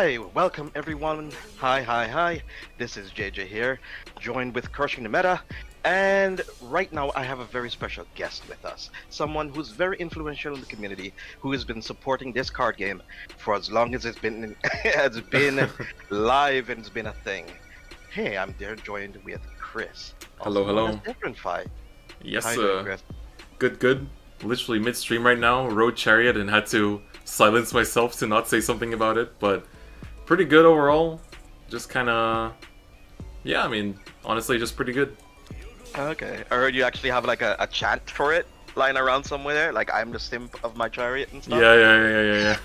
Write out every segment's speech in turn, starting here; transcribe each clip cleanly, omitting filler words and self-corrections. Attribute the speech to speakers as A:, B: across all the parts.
A: Hi, welcome everyone. Hi. This is JJ here, joined with Crushing the Meta. And right now I have a very special guest with us. Someone who's very influential in the community, who has been supporting this card game for as long as it's been has been live and it's been a thing. Hey, I'm there joined with Chris.
B: Hello, hello.
A: DifferentFight.
B: Yes,
A: How you doing, Chris?
B: good. Literally mid-stream right now, rode Chariot and had to silence myself to not say something about it, but pretty good overall. Just kinda... Yeah, I mean, honestly, just pretty good.
A: Okay. I heard you actually have like a chant for it lying around somewhere, like I'm the simp of my chariot and stuff.
B: Yeah.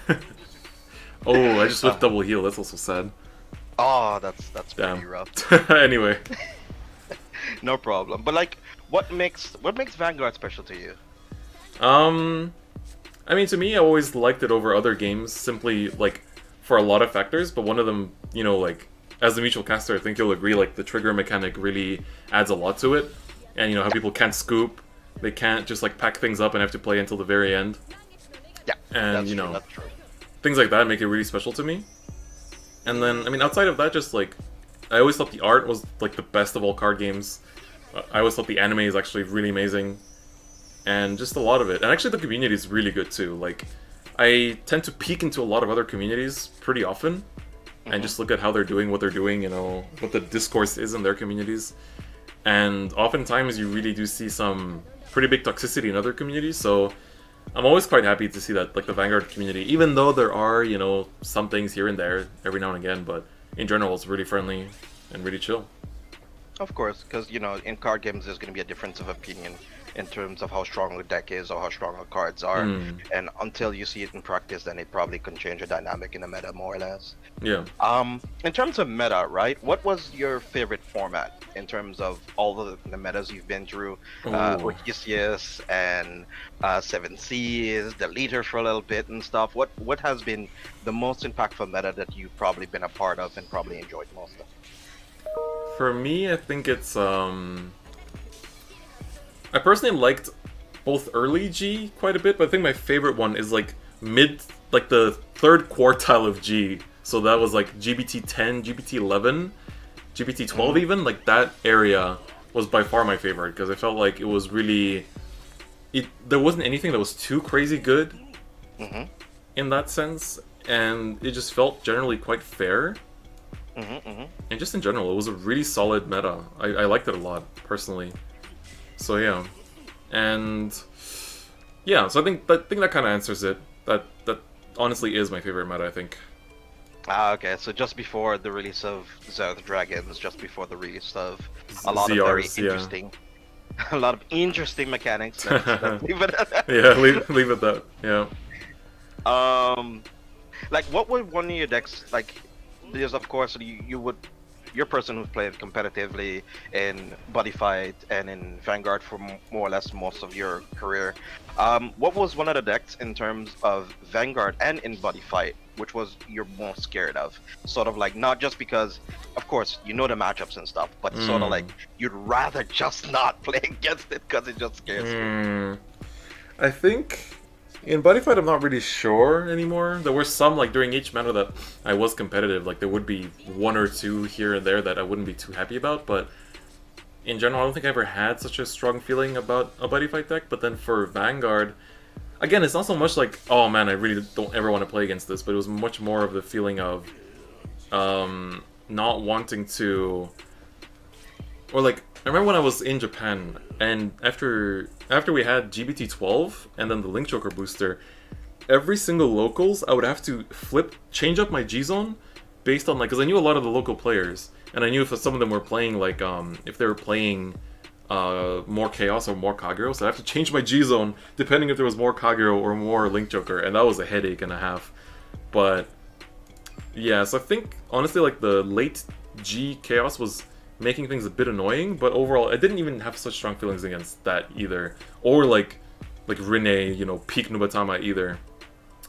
B: Oh, I just whiffed double heal, that's also sad.
A: Oh, that's
B: Damn.
A: pretty rough.
B: Anyway.
A: No problem. But like, what makes Vanguard special to you?
B: I mean, to me, I always liked it over other games, simply, like, for a lot of factors, but one of them, you know, like, as a mutual caster, I think you'll agree, like, the trigger mechanic really adds a lot to it, and, you know, how people can't scoop, they can't just, like, pack things up and have to play until the very end.
A: Yeah,
B: and, you know,
A: that's true.
B: Things like that make it really special to me. And then, I mean, outside of that, just, like, I always thought the art was, like, the best of all card games. I always thought the anime is actually really amazing. And just a lot of it. And actually the community is really good too. Like, I tend to peek into a lot of other communities pretty often. And just look at how they're doing, what they're doing, you know, what the discourse is in their communities. And oftentimes you really do see some pretty big toxicity in other communities. So I'm always quite happy to see that, like, the Vanguard community, even though there are, you know, some things here and there every now and again, but in general it's really friendly and really chill.
A: Of course, because, you know, in card games there's going to be a difference of opinion in terms of how strong a deck is or how strong the cards are. And until you see it in practice, then it probably can change the dynamic in the meta more or less.
B: Yeah.
A: In terms of meta, right? What was your favorite format in terms of all the metas you've been through? Odysseus and 7 Seas, the leader for a little bit and stuff. What has been the most impactful meta that you've probably been a part of and probably enjoyed most of?
B: For me, I think it's I personally liked both early G quite a bit, but I think my favorite one is like like the third quartile of G. So that was like GBT 10, GBT 11, GBT 12 even, like that area was by far my favorite because I felt like it was really... there wasn't anything that was too crazy good in that sense, and it just felt generally quite fair. And just in general, it was a really solid meta. I liked it a lot, personally. So yeah, and yeah, so I think that kind of answers it. That honestly is my favorite meta, I think.
A: Okay, so just before the release of Zealth Dragons, just before the release of a lot
B: ZRs,
A: of very interesting, a lot of interesting mechanics. Let's leave it at that.
B: Yeah, leave it that. Yeah.
A: Like, what would one of your decks like? Because of course you're a person who's played competitively in Buddy Fight and in Vanguard for more or less most of your career. What was one of the decks in terms of Vanguard and in Buddy Fight, which was you're most scared of? Sort of like, not just because, of course, you know the matchups and stuff, but sort of like you'd rather just not play against it because it just scares you.
B: I think in Buddy Fight, I'm not really sure anymore. There were some, like, during each meta that I was competitive. Like, there would be one or two here and there that I wouldn't be too happy about, but in general, I don't think I ever had such a strong feeling about a Buddy Fight deck. But then for Vanguard, again, it's not so much like, oh man, I really don't ever want to play against this, but it was much more of the feeling of not wanting to... Or, like, I remember when I was in Japan, and after we had GBT 12 and then the Link Joker booster, every single locals I would have to change up my G zone based on, like, because I knew a lot of the local players, and I knew if some of them were playing, like, if they were playing more Chaos or more Kagero, so I have to change my G zone depending if there was more Kagero or more Link Joker, and that was a headache and a half. But yeah, so I think honestly, like, the late G Chaos was making things a bit annoying, but overall I didn't even have such strong feelings against that either, or like Rene, you know, peak Nubatama either.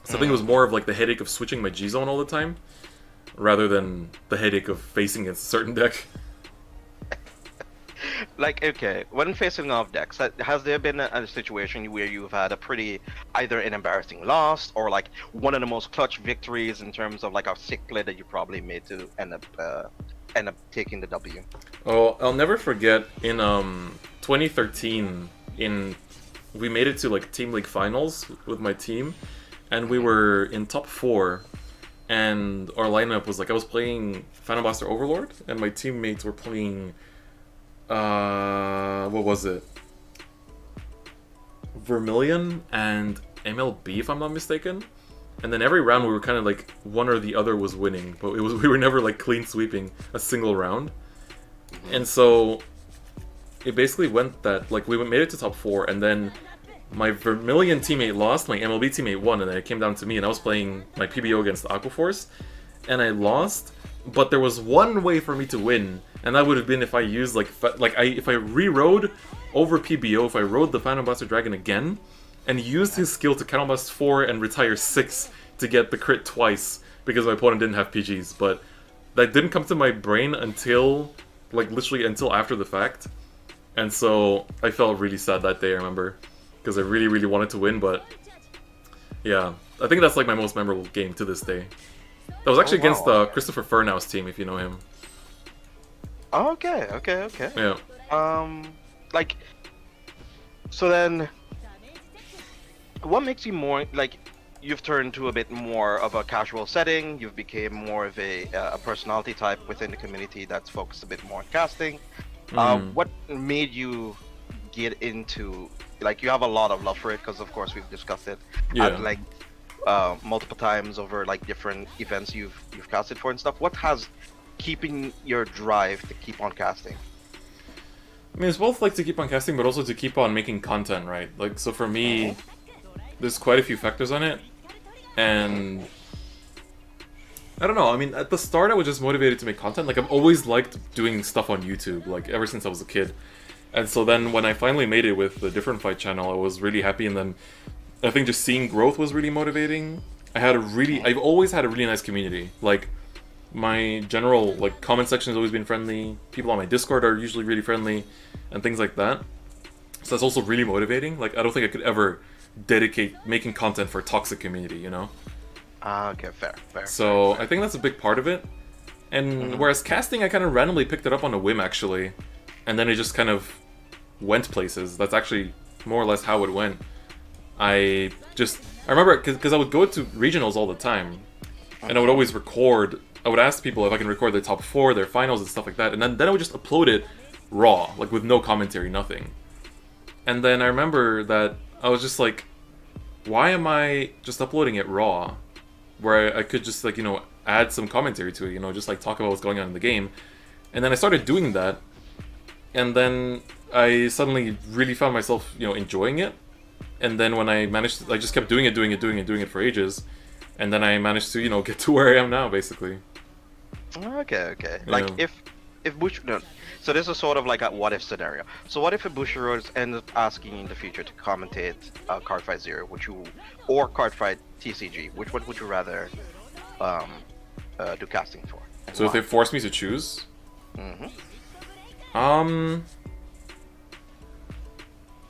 B: So I think it was more of like the headache of switching my G zone all the time rather than the headache of facing against a certain deck.
A: Like, okay, when facing off decks, has there been a situation where you've had a pretty, either an embarrassing loss or like one of the most clutch victories in terms of like a sick play that you probably made to end up taking the W?
B: Oh, I'll never forget in 2013 we made it to like Team League finals with my team, and we were in top 4, and our lineup was like I was playing Phantom Blaster Overlord, and my teammates were playing what was it? Vermilion and MLB, if I'm not mistaken. And then every round we were kind of like one or the other was winning, but we were never like clean sweeping a single round. And so it basically went that like we made it to top 4, and then my Vermilion teammate lost, my MLB teammate won, and then it came down to me, and I was playing my PBO against Aquaforce, and I lost. But there was one way for me to win, and that would have been if I used if I re-rode over PBO, if I rode the Phantom Blaster Dragon again, and used his skill to counterblast 4 and retire 6 to get the crit twice because my opponent didn't have PGs. But that didn't come to my brain until literally until after the fact, and so I felt really sad that day. I remember because I really, really wanted to win, but yeah, I think that's like my most memorable game to this day. That was actually against Christopher Furnow's team, if you know him.
A: Okay.
B: Yeah.
A: Like, so then, what makes you more like? You've turned to a bit more of a casual setting. You've become more of a personality type within the community that's focused a bit more on casting. What made you get into, like, you have a lot of love for it because of course we've discussed it at like multiple times over like different events you've casted for and stuff. What has keeping your drive to keep on casting?
B: I mean, it's both like to keep on casting, but also to keep on making content, right? Like, so for me, there's quite a few factors on it, and I don't know. I mean, at the start, I was just motivated to make content. Like, I've always liked doing stuff on YouTube, like ever since I was a kid. And so then, when I finally made it with the DifferentFight channel, I was really happy. And then, I think just seeing growth was really motivating. I've always had a really nice community. Like, my general like comment section has always been friendly. People on my Discord are usually really friendly, and things like that. So that's also really motivating. Like, I don't think I could ever dedicate making content for a toxic community, you know?
A: Okay, fair.
B: So I think that's a big part of it. And whereas casting, I kind of randomly picked it up on a whim, actually. And then it just kind of went places. That's actually more or less how it went. I remember, because I would go to regionals all the time. And I would always record. I would ask people if I can record their top 4, their finals, and stuff like that. And then I would just upload it raw, like with no commentary, nothing. And then I remember that I was just like, why am I just uploading it raw? Where I could just, like, you know, add some commentary to it, you know, just like talk about what's going on in the game. And then I started doing that. And then I suddenly really found myself, you know, enjoying it. And then when I managed to, I just kept doing it for ages. And then I managed to, you know, get to where I am now, basically.
A: Okay. Like,
B: Yeah.
A: if Bush, no, so this is sort of like a what if scenario. So what if a Bushiroad ends up asking you in the future to commentate Cardfight 0, or Cardfight TCG? Which one would you rather do casting for?
B: So if they force me to choose? Man,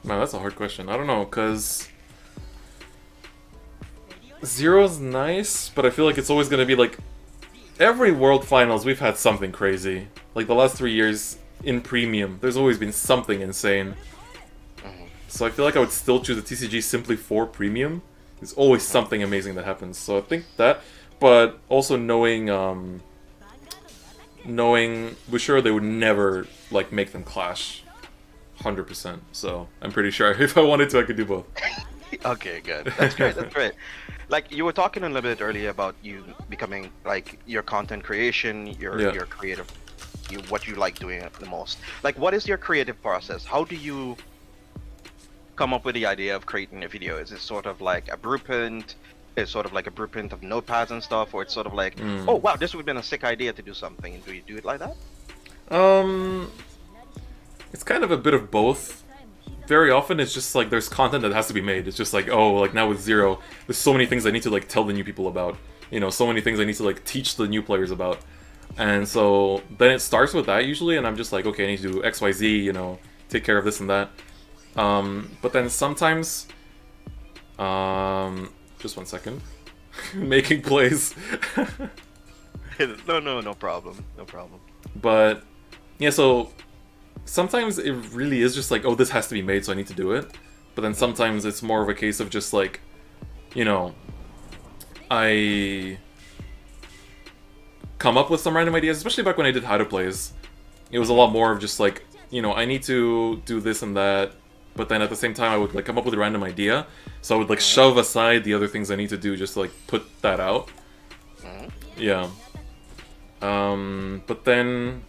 B: that's a hard question. I don't know, because Zero's nice, but I feel like it's always going to be like, every World Finals we've had something crazy. Like the last 3 years in Premium, there's always been something insane. So I feel like I would still choose a TCG simply for Premium. There's always something amazing that happens. So I think that, but also knowing we're sure they would never like make them clash 100%. So I'm pretty sure if I wanted to, I could do both.
A: Okay, good. That's great. Like, you were talking a little bit earlier about you becoming, like, your content creation, your creative, what you like doing the most. Like, what is your creative process? How do you come up with the idea of creating a video? Is it sort of like a blueprint? Is sort of like a blueprint of notepads and stuff? Or it's sort of like, oh, wow, this would have been a sick idea to do something. And do you do it like that?
B: It's kind of a bit of both. Very often it's just like there's content that has to be made. It's just like, oh, like now with Zero, there's so many things I need to like tell the new people about. You know, so many things I need to like teach the new players about. And so then it starts with that usually, and I'm just like, okay, I need to do X, Y, Z, you know, take care of this and that. But then sometimes, just 1 second, making plays.
A: No problem, no problem.
B: But yeah, so sometimes it really is just like, oh, this has to be made, so I need to do it. But then sometimes it's more of a case of just like, you know, I come up with some random ideas, especially back when I did how to plays. It was a lot more of just like, you know, I need to do this and that, but then at the same time I would like come up with a random idea, so I would like shove aside the other things I need to do just to like put that out. Yeah. But then,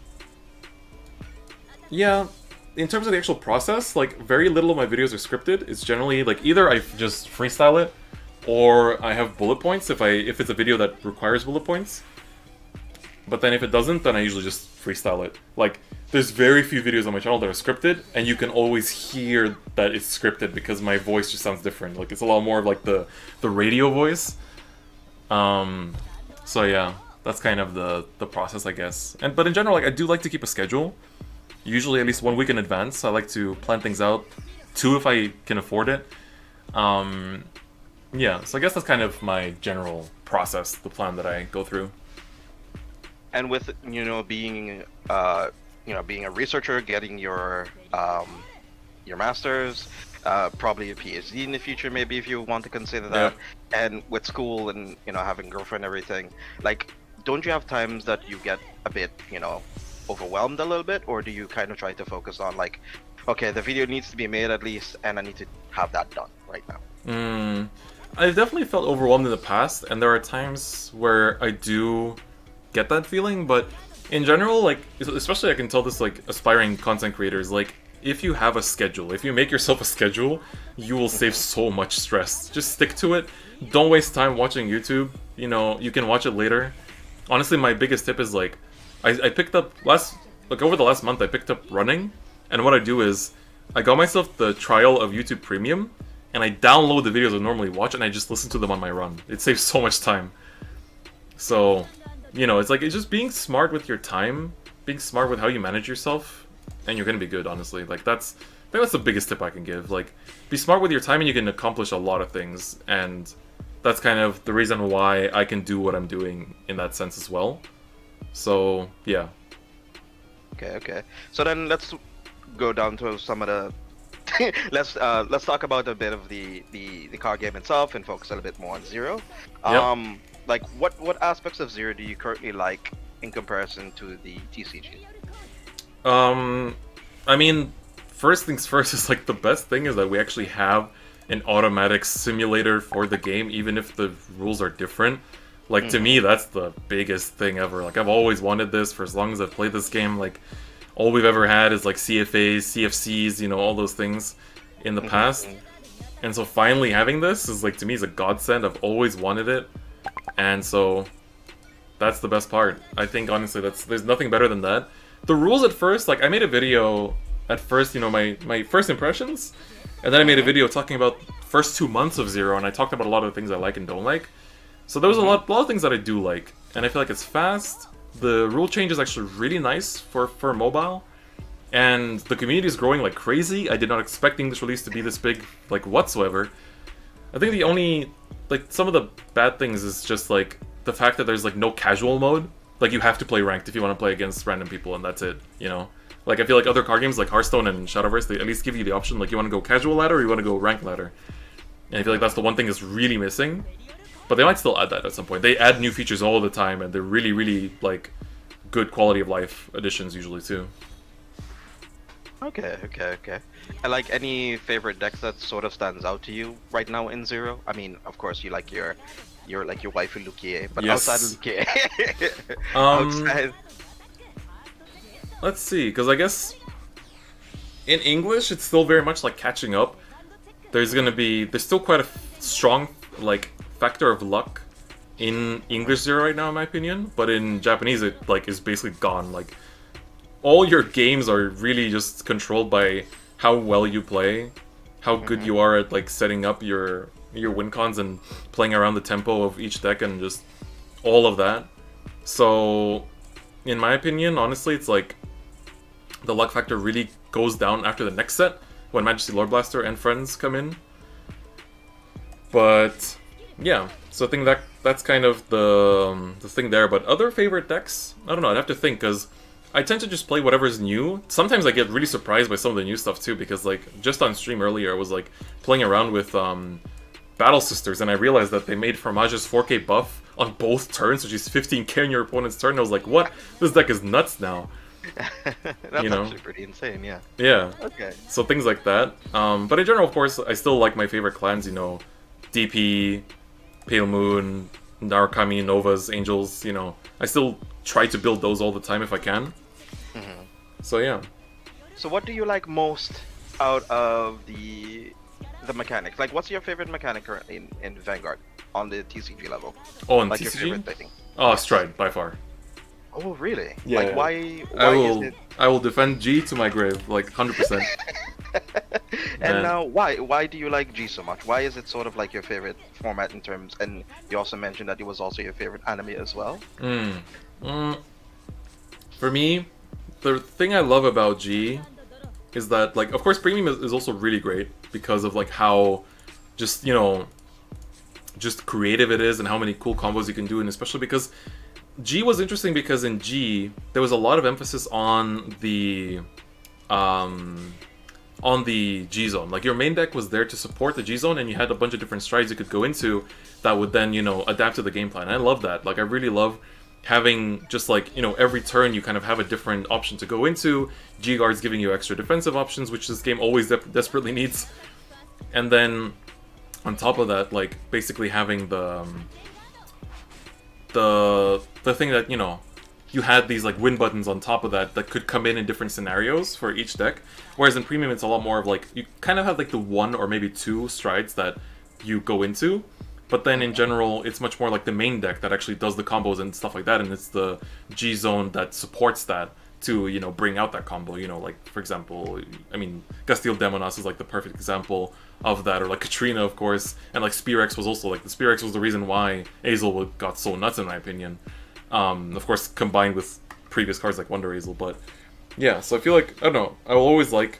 B: yeah, in terms of the actual process, like very little of my videos are scripted. It's generally like either I just freestyle it, or I have bullet points if it's a video that requires bullet points. But then if it doesn't, then I usually just freestyle it. Like, there's very few videos on my channel that are scripted, and you can always hear that it's scripted because my voice just sounds different. Like, it's a lot more of like the radio voice. So yeah, that's kind of the process, I guess. But in general, like, I do like to keep a schedule. Usually at least 1 week in advance. I like to plan things out. 2 if I can afford it. Yeah, so I guess that's kind of my general process, the plan that I go through.
A: And with being being a researcher, getting your master's, probably a PhD in the future, maybe if you want to consider that, and with school and having a girlfriend and everything, like, don't you have times that you get a bit overwhelmed a little bit, or do you kind of try to focus on like, okay, the video needs to be made at least, and I need to have that done right now?
B: I've definitely felt overwhelmed in the past, and there are times where I do get that feeling, but in general, like, especially I can tell this like aspiring content creators, like, if you have a schedule, if you make yourself a schedule, you will save so much stress. Just stick to it. Don't waste time watching YouTube. You can watch it later. Honestly, my biggest tip is like, I picked up over the last month, I picked up running, and what I do is I got myself the trial of YouTube Premium, and I download the videos I normally watch, and I just listen to them on my run. It saves so much time. So, it's like, it's just being smart with your time, being smart with how you manage yourself, and you're gonna be good, honestly. Like, I think that's the biggest tip I can give. Like, be smart with your time and you can accomplish a lot of things, and that's kind of the reason why I can do what I'm doing in that sense as well. So, yeah.
A: Okay. So then let's go down to some of the let's talk about a bit of the card game itself and focus a little bit more on Zero.
B: Yep.
A: Like, what aspects of Zero do you currently like in comparison to the TCG?
B: I mean, first things first is like the best thing is that we actually have an automatic simulator for the game, even if the rules are different. Like, to me, that's the biggest thing ever. Like, I've always wanted this for as long as I've played this game. Like, all we've ever had is like CFAs, CFCs, all those things in the past. And so finally having this is like, to me, is a godsend. I've always wanted it. And so that's the best part. I think, honestly, there's nothing better than that. The rules at first, like, I made a video at first, my first impressions, and then I made a video talking about first 2 months of Zero, and I talked about a lot of the things I like and don't like. So there was a lot of things that I do like, and I feel like it's fast. The rule change is actually really nice for mobile, and the community is growing like crazy. I did not expect the English release to be this big, like, whatsoever. I think the only, like, some of the bad things is just like the fact that there's like no casual mode. Like, you have to play ranked if you want to play against random people, and that's it, Like, I feel like other card games like Hearthstone and Shadowverse, they at least give you the option, like, you want to go casual ladder or you want to go ranked ladder. And I feel like that's the one thing that's really missing. But they might still add that at some point. They add new features all the time, and they're really, really, like, good quality of life additions usually, too.
A: Okay. And, like, any favorite decks that sort of stands out to you right now in Zero? I mean, of course, you like your waifu Lukie, but
B: yes.
A: outside of Lukie,
B: outside. Let's see, because I guess in English it's still very much like catching up. There's still quite a strong like factor of luck in English Zero right now, in my opinion. But in Japanese, it like is basically gone. Like, all your games are really just controlled by how well you play, how good you are at like setting up your win cons and playing around the tempo of each deck and just all of that. So in my opinion, honestly, it's like the luck factor really goes down after the next set when Majesty Lord Blaster and friends come in. But yeah, so I think that's kind of the thing there. But other favorite decks, I don't know. I'd have to think because I tend to just play whatever's new. Sometimes I get really surprised by some of the new stuff too, because like just on stream earlier, I was like playing around with Battle Sisters, and I realized that they made Fromage's 4K buff on both turns, which is 15k on your opponent's turn. And I was like, what? This deck is nuts now.
A: That's actually pretty insane, yeah.
B: Yeah.
A: Okay.
B: So things like that. But in general, of course, I still like my favorite clans, you know, DP, Pale Moon, Narukami, Novas, Angels, you know. I still try to build those all the time if I can.
A: Mm-hmm.
B: So yeah.
A: So what do you like most out of the mechanics? Like, what's your favorite mechanic currently in Vanguard on the TCG level?
B: Oh, on
A: like
B: TCG?
A: your favorite, I think.
B: Oh, Stride, by far.
A: Oh, really?
B: Yeah.
A: Like, why is it...
B: I will defend G to my grave, like 100%.
A: And now, why do you like G so much? Why is it sort of like your favorite format in terms? And you also mentioned that it was also your favorite anime as well.
B: For me, the thing I love about G is that, like, of course, Premium is also really great because of like how just, you know, just creative it is and how many cool combos you can do, and especially because G was interesting because in G there was a lot of emphasis on the G zone. Like your main deck was there to support the G zone, and you had a bunch of different strides you could go into that would then, you know, adapt to the game plan. And I love that. Like I really love having just like, you know, every turn you kind of have a different option to go into. G guards giving you extra defensive options, which this game always desperately needs. And then on top of that, like basically having the thing that, you know, you had these like win buttons on top of that could come in different scenarios for each deck. Whereas in Premium, it's a lot more of like, you kind of have like the one or maybe two strides that you go into. But then in general, it's much more like the main deck that actually does the combos and stuff like that. And it's the G zone that supports that to, you know, bring out that combo. You know, like, for example, I mean, Castile Demonas is like the perfect example of that. Or like Katrina, of course. And like Spearex was also like, the Spearex was the reason why Azel got so nuts, in my opinion. Of course, combined with previous cards like Wonder Azel. But yeah, so I feel like, I don't know, I will always like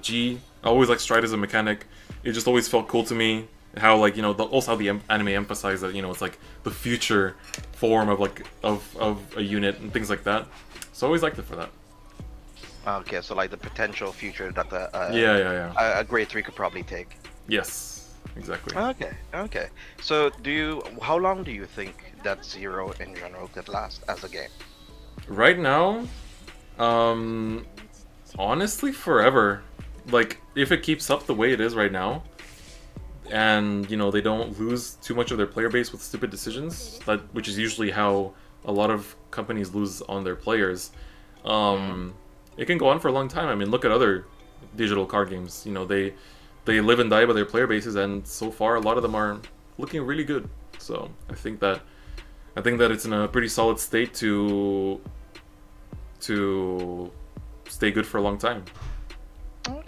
B: G. I always like Stride as a mechanic. It just always felt cool to me. How, like, you know, also how the anime emphasized that, you know, it's like the future form of like of a unit and things like that. So I always liked it for that.
A: Okay, so like the potential future that
B: Yeah.
A: a grade 3 could probably take.
B: Yes, exactly.
A: Okay. So how long do you think that Zero in general could last as a game?
B: Right now, honestly, forever. Like, if it keeps up the way it is right now, and, you know, they don't lose too much of their player base with stupid decisions, which is usually how a lot of companies lose on their players, it can go on for a long time. I mean, look at other digital card games. You know, they live and die by their player bases, and so far a lot of them are looking really good. So I think that it's in a pretty solid state to stay good for a long time.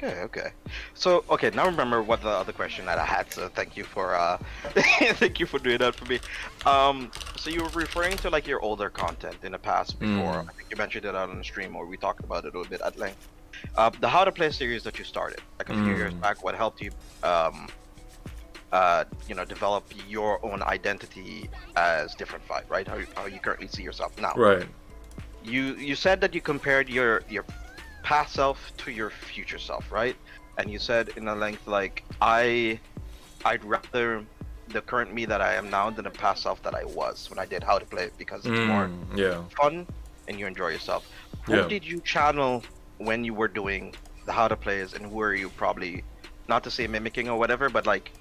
A: Okay. So, now remember what the other question that I had, so thank you for thank you for doing that for me. So you were referring to like your older content in the past before. I think you mentioned it out on the stream, or we talked about it a little bit at length. The How to Play series that you started like a few years back, what helped you you know, develop your own identity as DifferentFight, right? How you currently see yourself now.
B: Right.
A: You said that you compared your past self to your future self, right? And you said in a length like, I'd rather the current me that I am now than the past self that I was when I did How to Play, because it's more fun and you enjoy yourself. Who did you channel when you were doing the How to Plays, and who are you probably, not to say mimicking or whatever, but like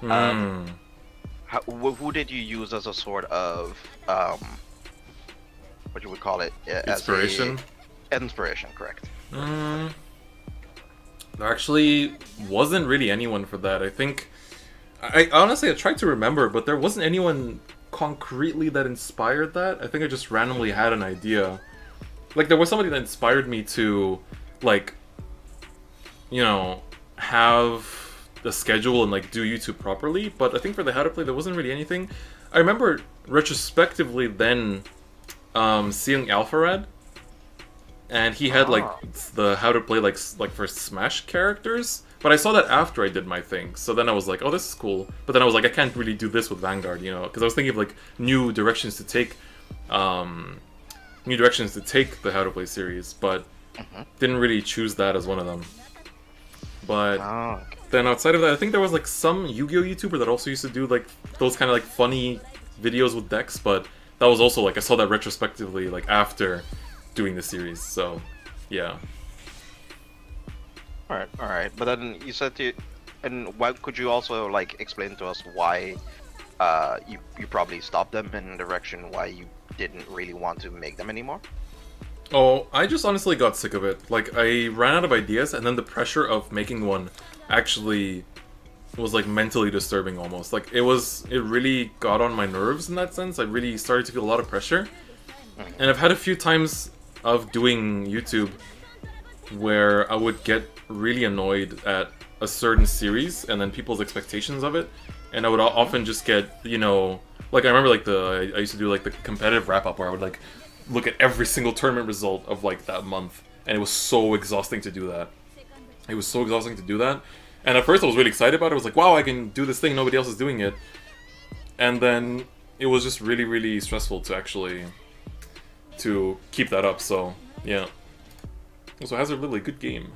A: who did you use as a sort of what you would call it,
B: inspiration?
A: Inspiration, correct.
B: There actually wasn't really anyone for that. I think I honestly tried to remember, but there wasn't anyone concretely that inspired that. I think I just randomly had an idea. Like, there was somebody that inspired me to, like, you know, have the schedule and like do YouTube properly, but I think for the How to Play there wasn't really anything. I remember retrospectively then seeing Alpharad, and he had like the how to play like for Smash characters. But I saw that after I did my thing, so then I was like, oh, this is cool. But then I was like, I can't really do this with Vanguard, you know, because I was thinking of like new directions to take the how to play series, but didn't really choose that as one of them. But then outside of that, I think there was like some Yu-Gi-Oh YouTuber that also used to do like those kind of like funny videos with decks, but that was also like I saw that retrospectively like after doing the series. So yeah.
A: All right. But then you said and why could you also like explain to us why you probably stopped them in a direction why you didn't really want to make them anymore?
B: Oh, I just honestly got sick of it. Like, I ran out of ideas, and then the pressure of making one actually was, like, mentally disturbing almost. Like, it really got on my nerves in that sense. I really started to feel a lot of pressure. And I've had a few times of doing YouTube where I would get really annoyed at a certain series and then people's expectations of it. And I would often just get, you know... Like, I remember, like, I used to do, like, the competitive wrap-up where I would, like, look at every single tournament result of like that month, and it was so exhausting to do that. And at first I was really excited about it. I was like, wow, I can do this thing, nobody else is doing it. And then it was just really, really stressful to keep that up. So yeah. Also, Hazard Lily, good game.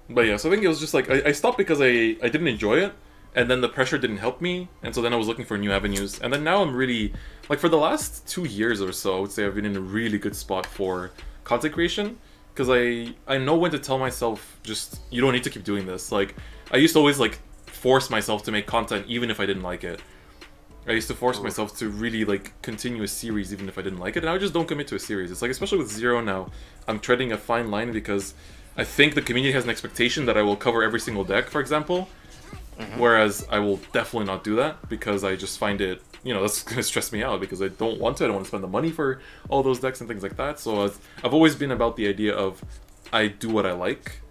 B: But yeah, so I think it was just like I stopped because I didn't enjoy it. And then the pressure didn't help me, and so then I was looking for new avenues. And then now I'm really, like for the last 2 years or so, I would say I've been in a really good spot for content creation. Because I know when to tell myself, just, you don't need to keep doing this. Like, I used to always like force myself to make content even if I didn't like it. I used to force myself to really like continue a series even if I didn't like it. And I just don't commit to a series. It's like, especially with Zero now, I'm treading a fine line because I think the community has an expectation that I will cover every single deck, for example. Whereas I will definitely not do that because I just find it, you know, that's going to stress me out because I don't want to. I don't want to spend the money for all those decks and things like that. So I've always been about the idea of I do what I like.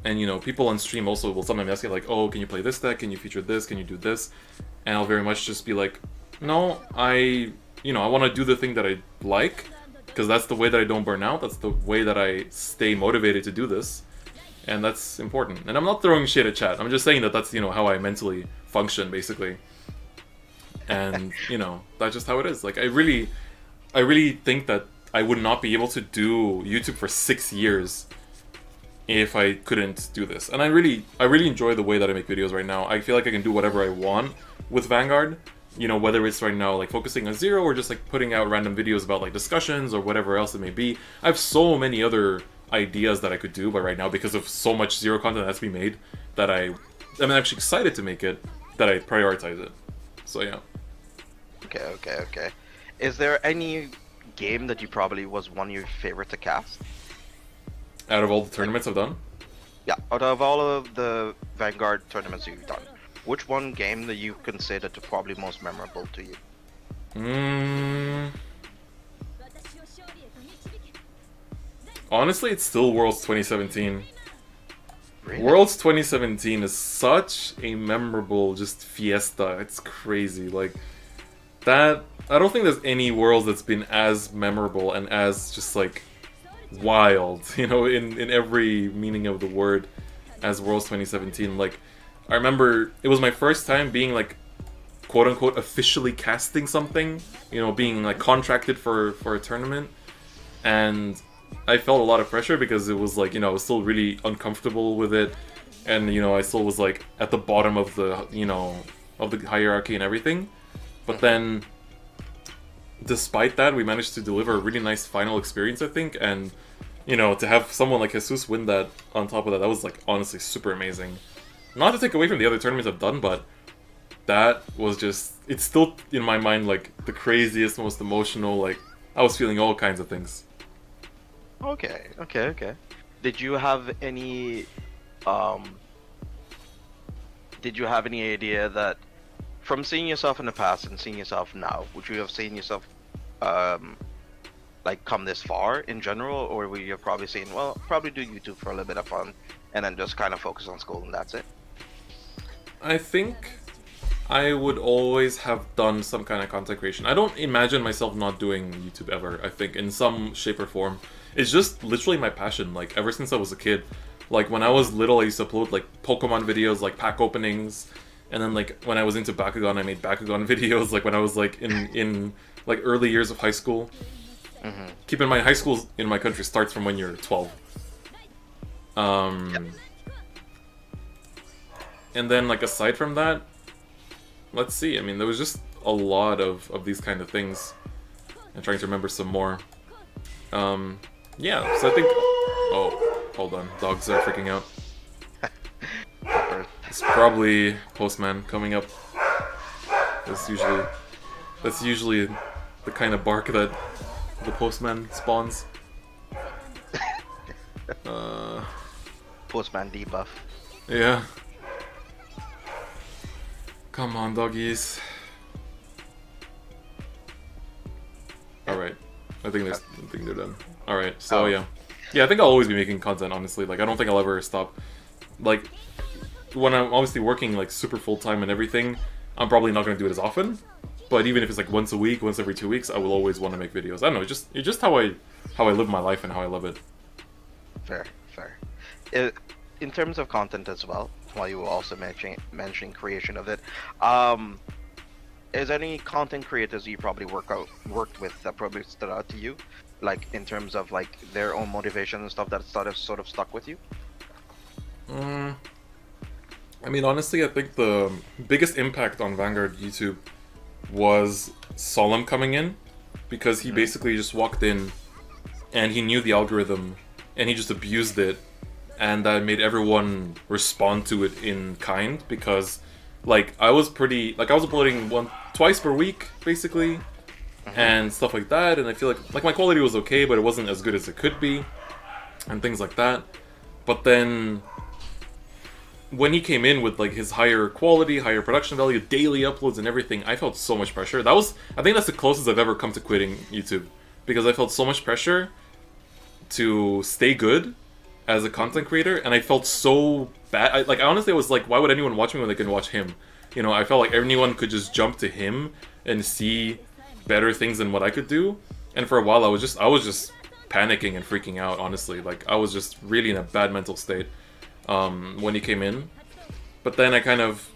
B: And, you know, people on stream also will sometimes ask me like, oh, can you play this deck? Can you feature this? Can you do this? And I'll very much just be like, no, I want to do the thing that I like because that's the way that I don't burn out. That's the way that I stay motivated to do this. And that's important. And I'm not throwing shit at chat. I'm just saying that that's, you know, how I mentally function, basically. And, you know, that's just how it is. Like, I really think that I would not be able to do YouTube for 6 years if I couldn't do this. And I really enjoy the way that I make videos right now. I feel like I can do whatever I want with Vanguard. You know, whether it's right now, like, focusing on Zero or just, like, putting out random videos about, like, discussions or whatever else it may be. I have so many other ideas that I could do, but right now, because of so much Zero content that's been made, that I'm actually excited to make it, that I prioritize it. So yeah.
A: Okay. Is there any game that you probably was one of your favorite to cast?
B: Out of all the tournaments I've done?
A: Yeah, out of all of the Vanguard tournaments you've done, which one game that you consider to probably most memorable to you?
B: Honestly, it's still Worlds 2017.
A: Really?
B: Worlds 2017 is such a memorable just fiesta. It's crazy. Like, that... I don't think there's any Worlds that's been as memorable and as just, like, wild, you know, in every meaning of the word as Worlds 2017. Like, I remember it was my first time being, like, quote-unquote officially casting something. You know, being, like, contracted for a tournament. And I felt a lot of pressure because it was like, you know, I was still really uncomfortable with it, and, you know, I still was like at the bottom of the, you know, of the hierarchy and everything. But then, despite that, we managed to deliver a really nice final experience, I think, and, you know, to have someone like Jesus win that on top of that, that was like honestly super amazing. Not to take away from the other tournaments I've done, but that was just, it's still in my mind like the craziest, most emotional, like, I was feeling all kinds of things.
A: Okay. Did you have any idea that from seeing yourself in the past and seeing yourself now, would you have seen yourself like come this far in general, or were you probably saying, well, probably do YouTube for a little bit of fun and then just kind of focus on school and that's it?
B: I think I would always have done some kind of content creation. I don't imagine myself not doing YouTube ever, I think, in some shape or form. It's just literally my passion, like, ever since I was a kid. Like, when I was little, I used to upload, like, Pokemon videos, like, pack openings. And then, like, when I was into Bakugan, I made Bakugan videos, like, when I was, like, in like, early years of high school.
A: Mm-hmm.
B: Keep in mind, high school in my country starts from when you're 12.
A: Yep.
B: And then, like, aside from that, let's see. I mean, there was just a lot of these kind of things. I'm trying to remember some more. Yeah, so I think... Oh, hold on. Dogs are freaking out. It's probably Postman coming up. That's usually the kind of bark that the Postman spawns.
A: Postman debuff.
B: Yeah. Come on, doggies. Alright. I think they're done. Alright, so yeah. Yeah, I think I'll always be making content, honestly. Like, I don't think I'll ever stop. Like, when I'm obviously working, like, super full-time and everything, I'm probably not going to do it as often. But even if it's, like, once a week, once every 2 weeks, I will always want to make videos. I don't know, it's just how I live my life and how I love it.
A: Fair. In terms of content as well, while you were also mentioning creation of it, is there any content creators you probably worked with that probably stood out to you, like in terms of like their own motivation and stuff that sort of stuck with you?
B: I mean, honestly, I think the biggest impact on Vanguard YouTube was Solemn coming in, because he basically just walked in and he knew the algorithm and he just abused it, and that made everyone respond to it in kind, because like I was uploading twice per week basically, and stuff like that, and I feel like my quality was okay, but it wasn't as good as it could be, and things like that. But then when he came in with like his higher quality, higher production value, daily uploads and everything, I felt so much pressure. I think that's the closest I've ever come to quitting YouTube, because I felt so much pressure to stay good as a content creator, and I felt so bad. I honestly was like, why would anyone watch me when they can watch him? You know, I felt like anyone could just jump to him and see better things than what I could do. And for a while, I was just panicking and freaking out. Honestly, like I was just really in a bad mental state when he came in. But then I kind of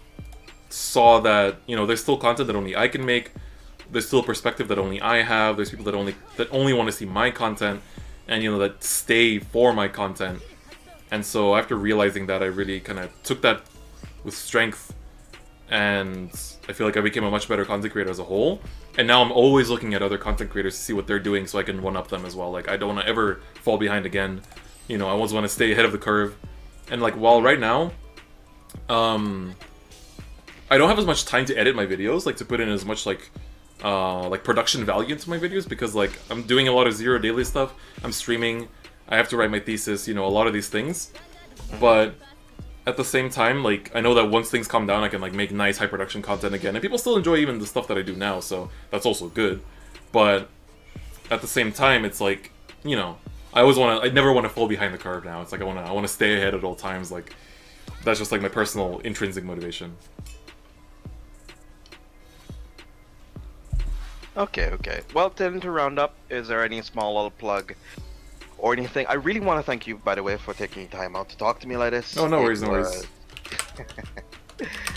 B: saw that, you know, there's still content that only I can make. There's still a perspective that only I have. There's people that only want to see my content, and you know, that stay for my content. And so after realizing that, I really kind of took that with strength, and I feel like I became a much better content creator as a whole. And now I'm always looking at other content creators to see what they're doing so I can one-up them as well. Like, I don't want to ever fall behind again. You know, I always want to stay ahead of the curve. And like, while right now, I don't have as much time to edit my videos, like to put in as much like production value into my videos, because like I'm doing a lot of zero daily stuff. I'm streaming. I have to write my thesis. You know, a lot of these things. But at the same time, like I know that once things calm down, I can like make nice high production content again, and people still enjoy even the stuff that I do now. So that's also good. But at the same time, it's like, you know, I never want to fall behind the curve now. It's like I want to stay ahead at all times. Like that's just like my personal intrinsic motivation.
A: Okay. Well, then to round up, is there any small little plug or anything? I really want to thank you, by the way, for taking time out to talk to me like this.
B: Oh, no worries, no worries.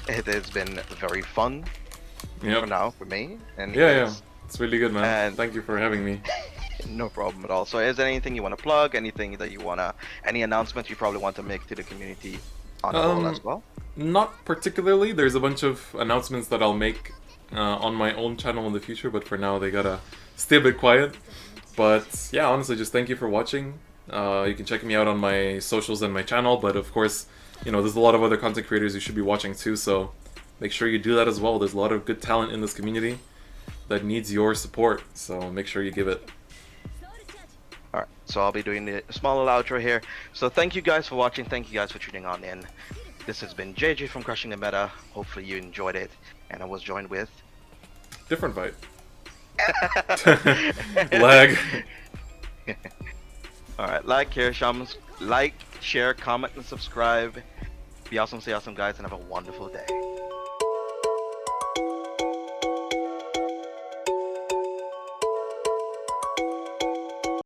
A: It has been very fun.
B: Yep.
A: For now, for me. And
B: yeah, it's really good, man.
A: And
B: thank you for having me.
A: No problem at all. So, is there anything you want to plug? Anything that you wanna? Any announcements you probably want to make to the community on the whole as well?
B: Not particularly. There's a bunch of announcements that I'll make on my own channel in the future, but for now they gotta stay a bit quiet. But yeah, honestly, just thank you for watching. You can check me out on my socials and my channel, but of course, you know, there's a lot of other content creators you should be watching too, so make sure you do that as well. There's a lot of good talent in this community that needs your support, so make sure you give it.
A: Alright, so I'll be doing the small little outro here. So thank you guys for watching, thank you guys for tuning on in. This has been JJ from Crushing the Meta. Hopefully you enjoyed it, and I was joined with...
B: DifferentFight. Lag.
A: Alright, like, share, comment, and subscribe. Be awesome, stay awesome, guys, and have a wonderful day.